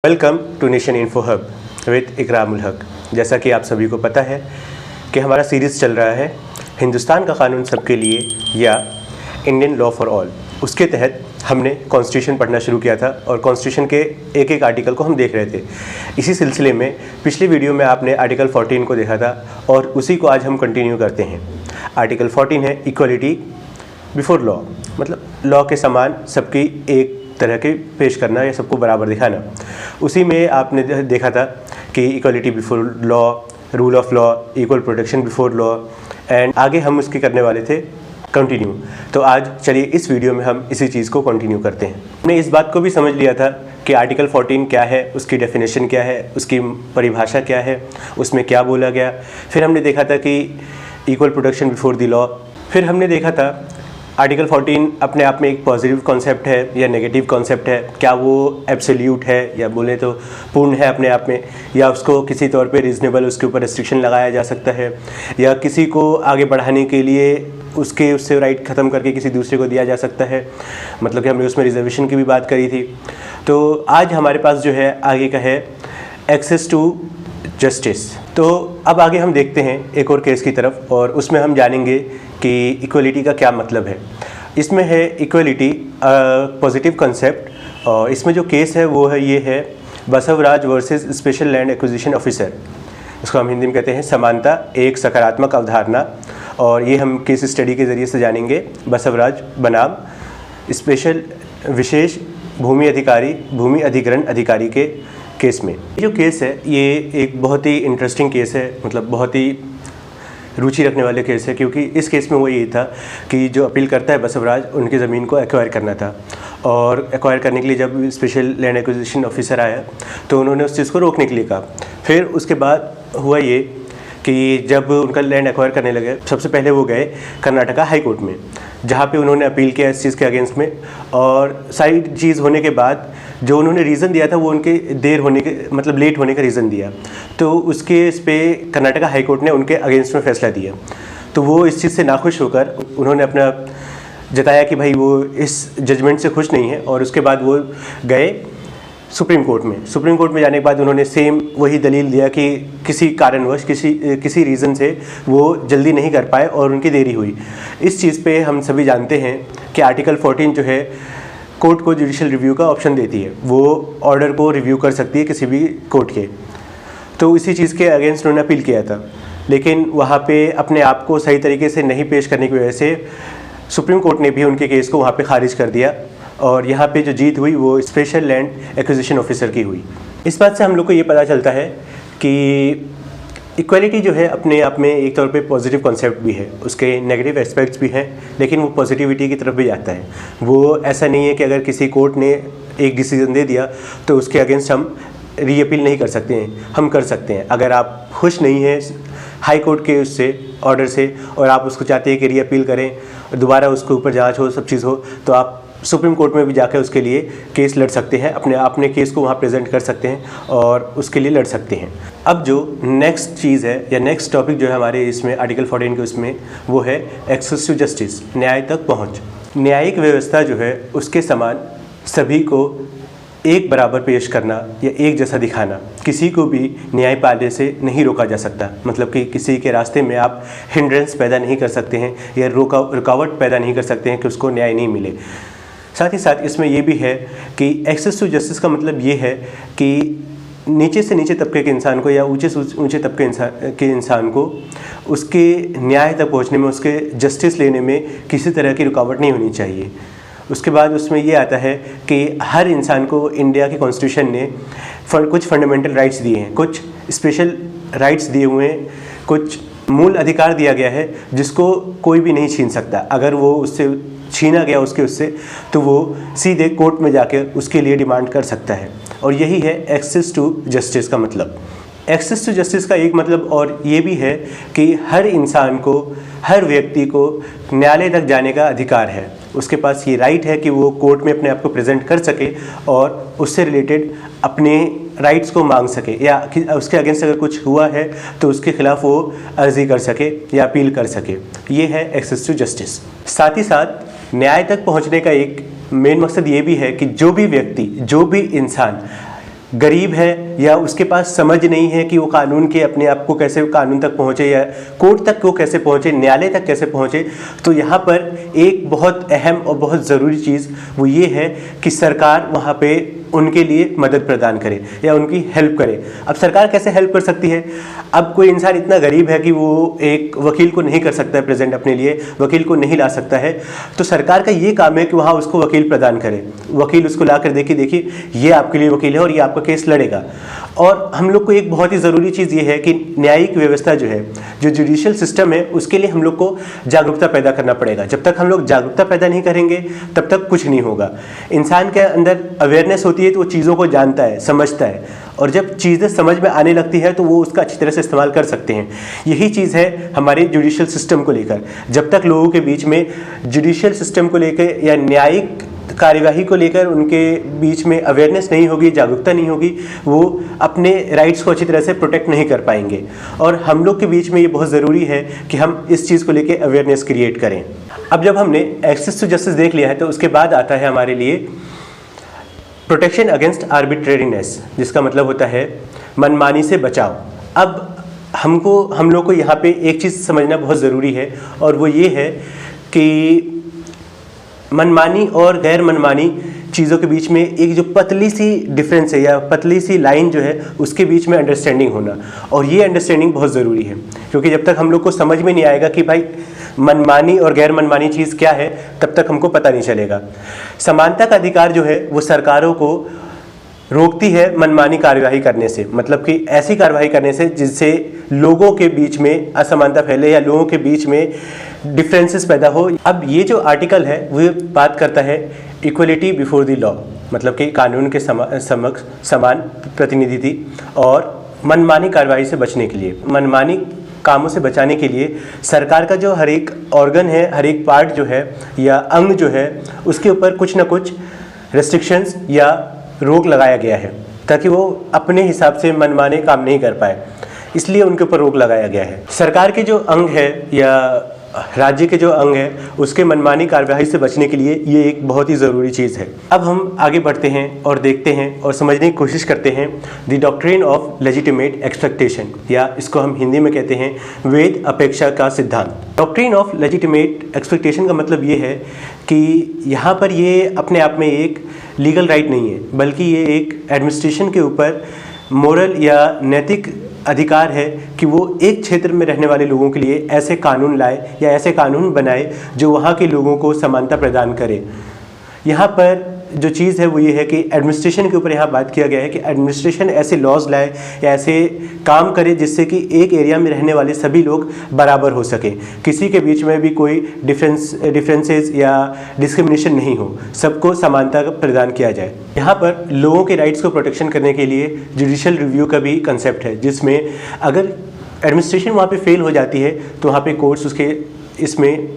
Welcome to nation info hub with Ikram ul हक। जैसा कि आप सभी को पता है कि हमारा सीरीज़ चल रहा है हिंदुस्तान का कानून सबके लिए या इंडियन लॉ फॉर ऑल। उसके तहत हमने कॉन्स्टिट्यूशन पढ़ना शुरू किया था और कॉन्स्टिट्यूशन के एक एक आर्टिकल को हम देख रहे थे। इसी सिलसिले में पिछले वीडियो में आपने आर्टिकल 14 को देखा था और उसी को आज हम कंटिन्यू करते हैं। आर्टिकल 14 है इक्वलिटी बिफोर लॉ, मतलब लॉ के समान सबकी एक तरह के पेश करना या सबको बराबर दिखाना। उसी में आपने देखा था कि equality before law, rule of law, equal protection before law and आगे हम उसके करने वाले थे कंटिन्यू। तो आज चलिए इस वीडियो में हम इसी चीज़ को कंटिन्यू करते हैं। हमने इस बात को भी समझ लिया था कि आर्टिकल 14 क्या है, उसकी डेफिनेशन क्या है, उसकी परिभाषा क्या है, उसमें क्या बोला गया। फिर हमने देखा था कि equal protection before the law. फिर हमने देखा था आर्टिकल 14 अपने आप में एक पॉजिटिव कॉन्सेप्ट है या नेगेटिव कॉन्सेप्ट है, क्या वो एब्सोल्यूट है या बोले तो पूर्ण है अपने आप में, या उसको किसी तौर पे रीज़नेबल उसके ऊपर रिस्ट्रिक्शन लगाया जा सकता है, या किसी को आगे बढ़ाने के लिए उससे राइट ख़त्म करके किसी दूसरे को दिया जा सकता है। मतलब कि हमने उसमें रिजर्वेशन की भी बात करी थी। तो आज हमारे पास जो है आगे का है एक्सेस टू जस्टिस। तो अब आगे हम देखते हैं एक और केस की तरफ और उसमें हम जानेंगे कि इक्वलिटी का क्या मतलब है। इसमें है इक्वलिटी पॉजिटिव कंसेप्ट और इसमें जो केस है वो है ये है Basavaraj versus special land acquisition officer. इसको हम हिंदी में कहते हैं समानता एक सकारात्मक अवधारणा और ये हम केस स्टडी के ज़रिए से जानेंगे। बसवराज बनाम स्पेशल विशेष भूमि अधिग्रहण अधिकारी के केस में। ये जो केस है ये एक बहुत ही इंटरेस्टिंग केस है, मतलब बहुत ही रुचि रखने वाले केस है, क्योंकि इस केस में वो ये था कि जो अपील करता है बसवराज, उनकी ज़मीन को एक्वायर करना था और एक्वायर करने के लिए जब स्पेशल लैंड एक्विजिशन ऑफिसर आया तो उन्होंने उस चीज़ को रोकने के लिए कहा। फिर उसके बाद हुआ ये कि जब उनका लैंड एक्वायर करने लगे, सबसे पहले वो गए कर्नाटका हाई कोर्ट में, जहाँ पे उन्होंने अपील किया इस चीज़ के अगेंस्ट में। और सारी चीज़ होने के बाद जो उन्होंने रीज़न दिया था वो उनके देर होने के, मतलब लेट होने का रीज़न दिया, तो उसके इस पे कर्नाटका हाई कोर्ट ने उनके अगेंस्ट में फैसला दिया। तो वो इस चीज़ से नाखुश होकर उन्होंने अपना जताया कि भाई वो इस जजमेंट से खुश नहीं है और उसके बाद वो गए सुप्रीम कोर्ट में। सुप्रीम कोर्ट में जाने के बाद उन्होंने सेम वही दलील दिया कि किसी कारणवश किसी रीज़न से वो जल्दी नहीं कर पाए और उनकी देरी हुई। इस चीज़ पे हम सभी जानते हैं कि आर्टिकल 14 जो है कोर्ट को जुडिशियल रिव्यू का ऑप्शन देती है, वो ऑर्डर को रिव्यू कर सकती है किसी भी कोर्ट के। तो इसी चीज़ के अगेंस्ट उन्होंने अपील किया था, लेकिन वहाँ पे अपने आप को सही तरीके से नहीं पेश करने की वजह से सुप्रीम कोर्ट ने भी उनके केस को वहाँ पे खारिज कर दिया और यहाँ पे जो जीत हुई वो स्पेशल लैंड एक्विजिशन ऑफिसर की हुई। इस बात से हम लोग को ये पता चलता है कि इक्वलिटी जो है अपने आप में एक तौर पे पॉजिटिव कॉन्सेप्ट भी है, उसके नेगेटिव एस्पेक्ट्स भी हैं, लेकिन वो पॉजिटिविटी की तरफ भी जाता है। वो ऐसा नहीं है कि अगर किसी कोर्ट ने एक डिसीजन दे दिया तो उसके अगेंस्ट हम री अपील नहीं कर सकते हैं, हम कर सकते हैं। अगर आप खुश नहीं हैं हाई कोर्ट के उससे ऑर्डर से और आप उसको चाहते हैं कि री अपील करें, दोबारा उसके ऊपर जांच हो, सब चीज़ हो, तो आप सुप्रीम कोर्ट में भी जाकर उसके लिए केस लड़ सकते हैं, अपने केस को वहाँ प्रेजेंट कर सकते हैं और उसके लिए लड़ सकते हैं। अब जो नेक्स्ट चीज़ है या नेक्स्ट टॉपिक जो है हमारे इसमें आर्टिकल 14 के उसमें, वो है एक्सेस टू जस्टिस, न्याय तक पहुँच। न्यायिक व्यवस्था जो है उसके समान सभी को एक बराबर पेश करना या एक जैसा दिखाना, किसी को भी न्याय पाने से नहीं रोका जा सकता। मतलब कि किसी के रास्ते में आप हिंड्रेंस पैदा नहीं कर सकते हैं या रुकावट पैदा नहीं कर सकते हैं कि उसको न्याय नहीं मिले। साथ ही साथ इसमें यह भी है कि एक्सेस टू जस्टिस का मतलब ये है कि नीचे से नीचे तबके के इंसान को या ऊंचे से ऊंचे तबके के इंसान को उसके न्याय तक पहुंचने में, उसके जस्टिस लेने में किसी तरह की रुकावट नहीं होनी चाहिए। उसके बाद उसमें ये आता है कि हर इंसान को इंडिया के कॉन्स्टिट्यूशन ने कुछ फंडामेंटल राइट्स दिए हैं, कुछ स्पेशल राइट्स दिए हुए हैं, कुछ मूल अधिकार दिया गया है जिसको कोई भी नहीं छीन सकता। अगर वो उससे छीना गया उससे तो वो सीधे कोर्ट में जाकर उसके लिए डिमांड कर सकता है। और यही है एक्सेस टू जस्टिस का मतलब। एक्सेस टू जस्टिस का एक मतलब और ये भी है कि हर इंसान को, हर व्यक्ति को न्यायालय तक जाने का अधिकार है। उसके पास ये राइट है कि वो कोर्ट में अपने आप को प्रेजेंट कर सके और उससे रिलेटेड अपने राइट्स को मांग सके, या उसके अगेंस्ट अगर कुछ हुआ है तो उसके खिलाफ वो अर्जी कर सके या अपील कर सके। ये है एक्सेस टू जस्टिस। साथ ही साथ न्याय तक पहुंचने का एक मेन मकसद ये भी है कि जो भी व्यक्ति, जो भी इंसान गरीब है या उसके पास समझ नहीं है कि वो कानून के अपने आप को कैसे कानून तक पहुँचे या कोर्ट तक वो कैसे पहुँचे, न्यायालय तक कैसे पहुँचे, तो यहाँ पर एक बहुत अहम और बहुत ज़रूरी चीज़ वो ये है कि सरकार वहाँ पे उनके लिए मदद प्रदान करे या उनकी हेल्प करे। अब सरकार कैसे हेल्प कर सकती है? अब कोई इंसान इतना गरीब है कि वो एक वकील को नहीं कर सकता है प्रेजेंट, अपने लिए वकील को नहीं ला सकता है, तो सरकार का ये काम है कि वहाँ उसको वकील प्रदान करे। वकील उसको ला कर देखिए ये आपके लिए वकील है और ये आपका केस लड़ेगा। और हम लोग को एक बहुत ही ज़रूरी चीज़ ये है कि न्यायिक व्यवस्था जो है, जो जुडिशियल सिस्टम है, उसके लिए हम लोग को जागरूकता पैदा करना पड़ेगा। जब तक हम लोग जागरूकता पैदा नहीं करेंगे तब तक कुछ नहीं होगा। इंसान के अंदर अवेयरनेस होती है तो वो चीज़ों को जानता है, समझता है, और जब चीज़ें समझ में आने लगती है तो वो उसका अच्छी तरह से इस्तेमाल कर सकते हैं। यही चीज़ है हमारे जुडिशियल सिस्टम को लेकर। जब तक लोगों के बीच में जुडिशियल सिस्टम को लेकर या न्यायिक कार्यवाही को लेकर उनके बीच में अवेयरनेस नहीं होगी, जागरूकता नहीं होगी, वो अपने राइट्स को अच्छी तरह से प्रोटेक्ट नहीं कर पाएंगे। और हम लोग के बीच में ये बहुत ज़रूरी है कि हम इस चीज़ को लेकर अवेयरनेस क्रिएट करें। अब जब हमने एक्सेस टू जस्टिस देख लिया है तो उसके बाद आता है हमारे लिए प्रोटेक्शन अगेंस्ट आर्बिट्रेरीनेस, जिसका मतलब होता है मनमानी से बचाव। अब हम लोग को यहाँ पे एक चीज़ समझना बहुत ज़रूरी है, और वो ये है कि मनमानी और गैर मनमानी चीज़ों के बीच में एक जो पतली सी डिफरेंस है या पतली सी लाइन जो है, उसके बीच में अंडरस्टैंडिंग होना। और ये अंडरस्टैंडिंग बहुत ज़रूरी है, क्योंकि जब तक हम लोग को समझ में नहीं आएगा कि भाई मनमानी और गैर मनमानी चीज़ क्या है, तब तक हमको पता नहीं चलेगा। समानता का अधिकार जो है वो सरकारों को रोकती है मनमानी कार्यवाही करने से, मतलब कि ऐसी कार्यवाही करने से जिससे लोगों के बीच में असमानता फैले या लोगों के बीच में डिफरेंसेस पैदा हो। अब ये जो आर्टिकल है वो बात करता है इक्वलिटी बिफोर द लॉ, मतलब कि कानून के समक्ष समान प्रतिनिधि और मनमानी कार्यवाही से बचने के लिए, मनमानी कामों से बचाने के लिए सरकार का जो हर एक ऑर्गन है, हर एक पार्ट जो है या अंग जो है, उसके ऊपर कुछ ना कुछ रेस्ट्रिक्शंस या रोक लगाया गया है, ताकि वो अपने हिसाब से मनमाने काम नहीं कर पाए, इसलिए उनके ऊपर रोक लगाया गया है। सरकार के जो अंग है या राज्य के जो अंग है, उसके मनमानी कार्यवाही से बचने के लिए ये एक बहुत ही ज़रूरी चीज़ है। अब हम आगे बढ़ते हैं और देखते हैं और समझने की कोशिश करते हैं the doctrine of legitimate expectation, या इसको हम हिंदी में कहते हैं वैध अपेक्षा का सिद्धांत। डॉक्ट्रिन ऑफ लेजिटिमेट एक्सपेक्टेशन का मतलब ये है कि यहाँ पर ये अपने आप में एक लीगल राइट नहीं है, बल्कि ये एक एडमिनिस्ट्रेशन के ऊपर मोरल या नैतिक अधिकार है कि वो एक क्षेत्र में रहने वाले लोगों के लिए ऐसे कानून लाए या ऐसे कानून बनाए जो वहाँ के लोगों को समानता प्रदान करे। यहाँ पर जो चीज़ है वो ये है कि एडमिनिस्ट्रेशन के ऊपर यहाँ बात किया गया है कि एडमिनिस्ट्रेशन ऐसे लॉज लाए या ऐसे काम करे जिससे कि एक एरिया में रहने वाले सभी लोग बराबर हो सकें, किसी के बीच में भी कोई डिफरेंसेस या डिस्क्रिमिनेशन नहीं हो, सबको समानता प्रदान किया जाए। यहाँ पर लोगों के राइट्स को प्रोटेक्शन करने के लिए जुडिशियल रिव्यू का भी कंसेप्ट है, जिसमें अगर एडमिनिस्ट्रेशन वहाँ पे फेल हो जाती है तो वहाँ पे कोर्ट्स उसके इसमें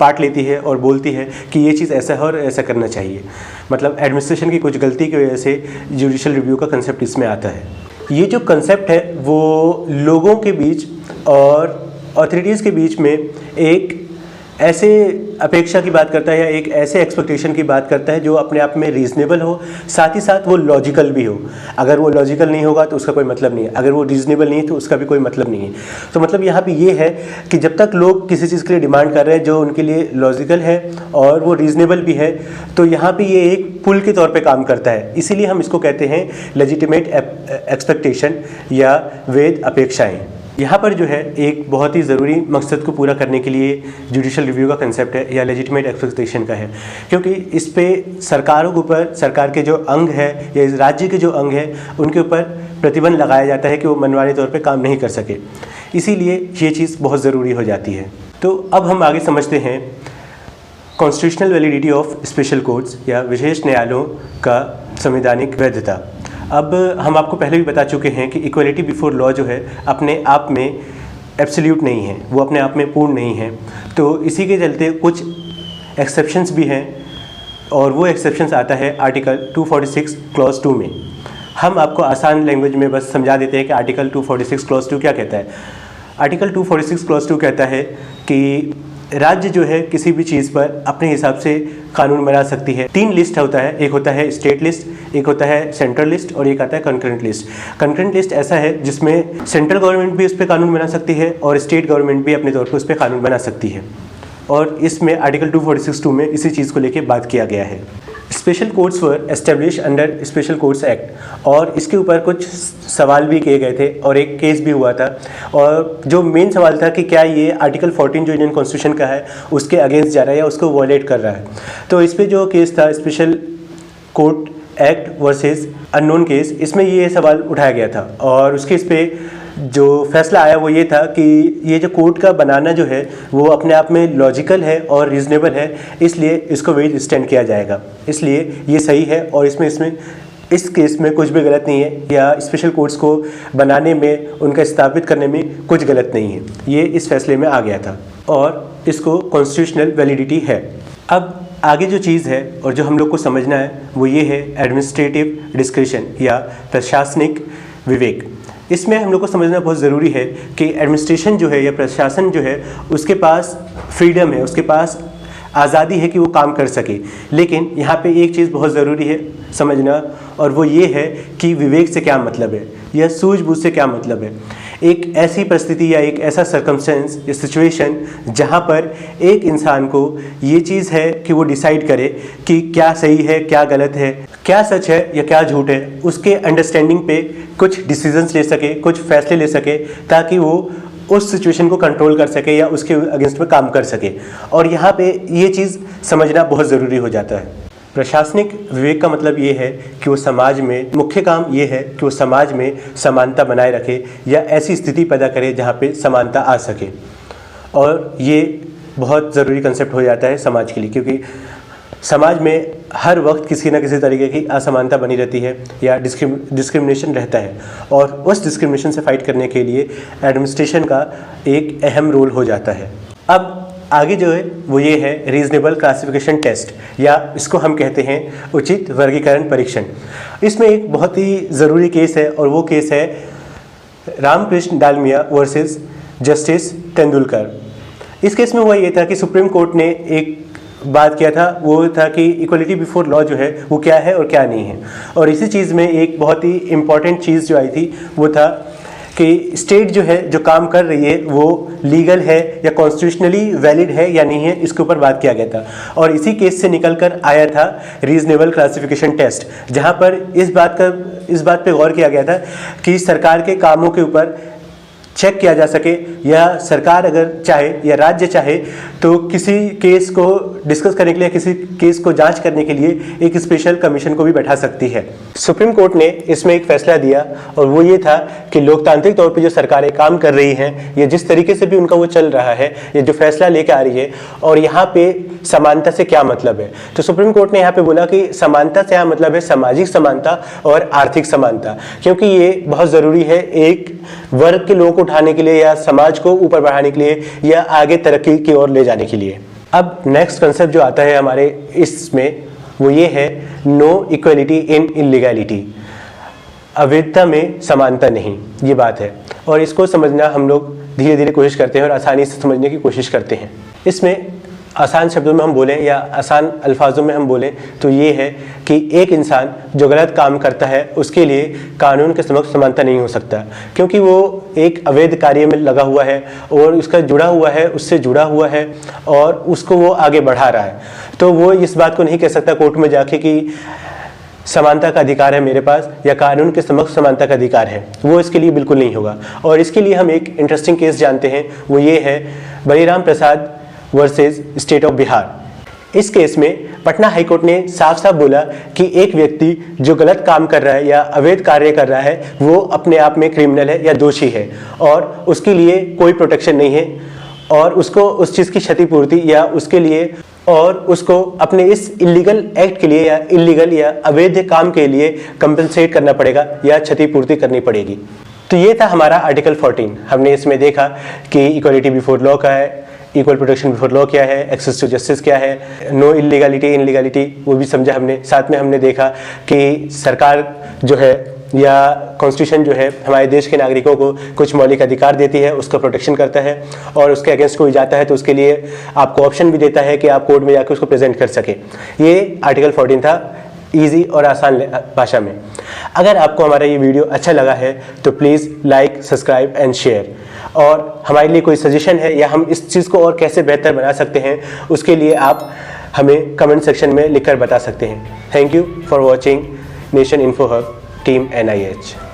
पार्ट लेती है और बोलती है कि ये चीज़ ऐसा है और ऐसा करना चाहिए। मतलब एडमिनिस्ट्रेशन की कुछ गलती की वजह से जुडिशियल रिव्यू का कंसेप्ट इसमें आता है। ये जो कंसेप्ट है वो लोगों के बीच और अथॉरिटीज़ के बीच में एक ऐसे अपेक्षा की बात करता है या एक ऐसे एक्सपेक्टेशन की बात करता है जो अपने आप में रीज़नेबल हो, साथ ही साथ वो लॉजिकल भी हो। अगर वो लॉजिकल नहीं होगा तो उसका कोई मतलब नहीं है, अगर वो रीज़नेबल नहीं है तो उसका भी कोई मतलब नहीं है। तो मतलब यहाँ पे ये है कि जब तक लोग किसी चीज़ के लिए डिमांड कर रहे हैं जो उनके लिए लॉजिकल है और वो रीज़नेबल भी है, तो यहाँ पे ये एक पुल के तौर पे काम करता है। इसीलिए हम इसको कहते हैं लेजिटिमेट एक्सपेक्टेशन या वैध अपेक्षाएँ। यहाँ पर जो है एक बहुत ही ज़रूरी मकसद को पूरा करने के लिए जुडिशियल रिव्यू का कंसेप्ट है या लेजिटिमेट एक्सपेक्टेशन का है, क्योंकि इस पे सरकारों के ऊपर, सरकार के जो अंग है या इस राज्य के जो अंग है, उनके ऊपर प्रतिबंध लगाया जाता है कि वो मनमानी तौर पे काम नहीं कर सके। इसीलिए ये चीज़ बहुत ज़रूरी हो जाती है। तो अब हम आगे समझते हैं constitutional validity of special courts या विशेष न्यायालयों का संवैधानिक वैधता। अब हम आपको पहले भी बता चुके हैं कि इक्वलिटी बिफोर लॉ जो है अपने आप में एब्सोल्यूट नहीं है, वो अपने आप में पूर्ण नहीं है। तो इसी के चलते कुछ एक्सेप्शंस भी हैं, और वो एक्सेप्शंस आता है आर्टिकल 246 क्लॉज 2 में। हम आपको आसान लैंग्वेज में बस समझा देते हैं कि आर्टिकल 246 क्लॉज 2 क्या कहता है। आर्टिकल 246 क्लॉज 2 कहता है कि राज्य जो है किसी भी चीज़ पर अपने हिसाब से कानून बना सकती है। 3 लिस्ट होता है, एक होता है स्टेट लिस्ट, एक होता है सेंट्रल लिस्ट और एक आता है कंकरेंट लिस्ट। कंकरेंट लिस्ट ऐसा है जिसमें सेंट्रल गवर्नमेंट भी उस पर कानून बना सकती है और स्टेट गवर्नमेंट भी अपने तौर पर उस पर कानून बना सकती है। और इसमें आर्टिकल 246(2) में इसी चीज़ को लेकर बात किया गया है। Special courts were establish under special courts act, और इसके ऊपर कुछ सवाल भी किए गए थे और एक केस भी हुआ था। और जो मेन सवाल था कि क्या ये आर्टिकल 14 जो इंडियन कॉन्स्टिट्यूशन का है उसके अगेंस्ट जा रहा है या उसको वॉयलेट कर रहा है। तो इस पर जो केस था special court act versus unknown case, इसमें ये सवाल उठाया गया था और उसके इस पर जो फैसला आया वो ये था कि ये जो कोर्ट का बनाना जो है वो अपने आप में लॉजिकल है और रीज़नेबल है, इसलिए इसको वेट स्टैंड किया जाएगा, इसलिए ये सही है और इसमें इस केस में कुछ भी गलत नहीं है या स्पेशल कोर्ट्स को बनाने में, उनका स्थापित करने में कुछ गलत नहीं है। ये इस फैसले में आ गया था और इसको कॉन्स्टिट्यूशनल वैलिडिटी है। अब आगे जो चीज़ है और जो हम लोग को समझना है वो ये है एडमिनिस्ट्रेटिव डिस्क्रिशन या प्रशासनिक विवेक। इसमें हम लोग को समझना बहुत ज़रूरी है कि एडमिनिस्ट्रेशन जो है या प्रशासन जो है उसके पास फ्रीडम है, उसके पास आज़ादी है कि वो काम कर सके। लेकिन यहाँ पे एक चीज़ बहुत ज़रूरी है समझना, और वो ये है कि विवेक से क्या मतलब है या सूझबूझ से क्या मतलब है। एक ऐसी परिस्थिति या एक ऐसा सर्कमस्टेंस या सिचुएशन जहाँ पर एक इंसान को ये चीज़ है कि वो डिसाइड करे कि क्या सही है, क्या गलत है, क्या सच है या क्या झूठ है, उसके अंडरस्टैंडिंग पे कुछ डिसीजंस ले सके, कुछ फैसले ले सके, ताकि वो उस सिचुएशन को कंट्रोल कर सके या उसके अगेंस्ट में काम कर सके। और यहाँ पे ये चीज़ समझना बहुत ज़रूरी हो जाता है। प्रशासनिक विवेक का मतलब ये है कि वो समाज में, मुख्य काम ये है कि वो समाज में समानता बनाए रखे या ऐसी स्थिति पैदा करे जहाँ पे समानता आ सके। और ये बहुत ज़रूरी कंसेप्ट हो जाता है समाज के लिए, क्योंकि समाज में हर वक्त किसी न किसी तरीके की असमानता बनी रहती है या डिस्क्रिमिनेशन रहता है, और उस डिस्क्रिमिनेशन से फाइट करने के लिए एडमिनिस्ट्रेशन का एक अहम रोल हो जाता है। अब आगे जो है वो ये है रीजनेबल क्लासिफिकेशन टेस्ट, या इसको हम कहते हैं उचित वर्गीकरण परीक्षण। इसमें एक बहुत ही ज़रूरी केस है और वो केस है रामकृष्ण डालमिया वर्सेस जस्टिस तेंदुलकर। इस केस में हुआ ये था कि सुप्रीम कोर्ट ने एक बात किया था, वो था कि इक्वलिटी बिफोर लॉ जो है वो क्या है और क्या नहीं है। और इसी चीज़ में एक बहुत ही इम्पॉर्टेंट चीज़ जो आई थी वो था कि स्टेट जो है जो काम कर रही है वो लीगल है या कॉन्स्टिट्यूशनली वैलिड है या नहीं है, इसके ऊपर बात किया गया था। और इसी केस से निकल कर आया था रीजनेबल क्लासिफिकेशन टेस्ट, जहाँ पर इस बात पे गौर किया गया था कि सरकार के कामों के ऊपर चेक किया जा सके, या सरकार अगर चाहे या राज्य चाहे तो किसी केस को डिस्कस करने के लिए, किसी केस को जांच करने के लिए एक स्पेशल कमीशन को भी बैठा सकती है। सुप्रीम कोर्ट ने इसमें एक फैसला दिया और वो ये था कि लोकतांत्रिक तौर पे जो सरकारें काम कर रही हैं या जिस तरीके से भी उनका वो चल रहा है या जो फैसला लेके आ रही है, और यहाँ पे समानता से क्या मतलब है। तो सुप्रीम कोर्ट ने यहाँ पे बोला कि समानता से यहाँ मतलब है सामाजिक समानता और आर्थिक समानता, क्योंकि ये बहुत ज़रूरी है एक वर्ग के लोगों को उठाने के लिए या समाज को ऊपर बढ़ाने के लिए या आगे तरक्की की ओर ले जाने के लिए। अब नेक्स्ट कंसेप्ट जो आता है हमारे इसमें वो ये है नो इक्वलिटी इन इलीगैलिटी, अवैधता में समानता नहीं, ये बात है। और इसको समझना हम लोग धीरे धीरे कोशिश करते हैं और आसानी से समझने की कोशिश करते हैं। इसमें आसान शब्दों में हम बोलें या आसान अल्फाजों में हम बोलें तो ये है कि एक इंसान जो गलत काम करता है उसके लिए कानून के समक्ष समानता नहीं हो सकता, क्योंकि वो एक अवैध कार्य में लगा हुआ है और उसका जुड़ा हुआ है, उससे जुड़ा हुआ है और उसको वो आगे बढ़ा रहा है। तो वो इस बात को नहीं कह सकता कोर्ट में जाके कि समानता का अधिकार है मेरे पास या कानून के समक्ष समानता का अधिकार है, वो इसके लिए बिल्कुल नहीं होगा। और इसके लिए हम एक इंटरेस्टिंग केस जानते हैं, वो ये है बलीराम प्रसाद वर्सेस स्टेट ऑफ बिहार। इस केस में पटना हाईकोर्ट ने साफ साफ बोला कि एक व्यक्ति जो गलत काम कर रहा है या अवैध कार्य कर रहा है वो अपने आप में क्रिमिनल है या दोषी है और उसके लिए कोई प्रोटेक्शन नहीं है, और उसको उस चीज़ की क्षतिपूर्ति या उसके लिए और उसको अपने इस इलीगल एक्ट के लिए या इलीगल या अवैध काम के लिए कंपनसेट करना पड़ेगा या क्षतिपूर्ति करनी पड़ेगी। तो ये था हमारा आर्टिकल 14। हमने इसमें देखा कि इक्वलिटी बिफोर लॉ का है, इक्वल प्रोटेक्शन बिफोर लॉ क्या है, एक्सेस टू जस्टिस क्या है, नो इलीगैलिटी इनलीगैलिटी वो भी समझा हमने। साथ में हमने देखा कि सरकार जो है या कॉन्स्टिट्यूशन जो है हमारे देश के नागरिकों को कुछ मौलिक अधिकार देती है, उसका प्रोटेक्शन करता है, और उसके अगेंस्ट कोई जाता है तो उसके लिए आपको ऑप्शन भी देता है कि आप कोर्ट में जाकर उसको प्रेजेंट कर सके। ये आर्टिकल 14 था, ईजी और आसान भाषा में। अगर आपको हमारा ये वीडियो अच्छा लगा है तो please like, subscribe and share. और हमारे लिए कोई सजेशन है या हम इस चीज़ को और कैसे बेहतर बना सकते हैं, उसके लिए आप हमें कमेंट सेक्शन में लिखकर बता सकते हैं। Thank you for watching nation info hub team NIH।